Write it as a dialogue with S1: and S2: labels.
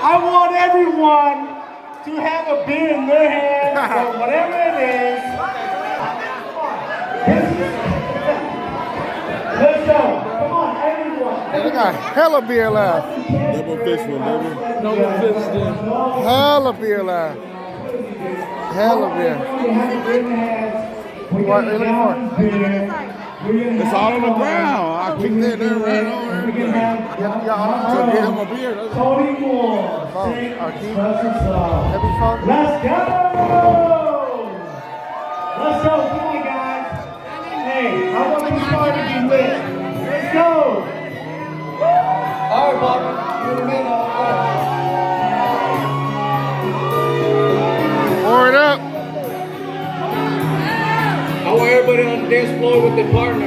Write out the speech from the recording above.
S1: I want everyone to have a beer in their hand or whatever it is. Let's go. Come on, everyone.
S2: They got hella beer left.
S3: Double fish one, baby.
S4: Double fist then.
S2: Hella beer left. Hella beer. What are you looking for?
S3: It's all on the ground. I kicked that there right over everything. So get him a beer.
S1: Tony Moore.
S2: Heavy phone?
S1: Let's go! Let's go. Come on, guys. Hey, I want this party to be lit. Let's go. All right, Bob. You're in the middle.
S2: Pour it up.
S4: I want everybody on the dance floor with their partner.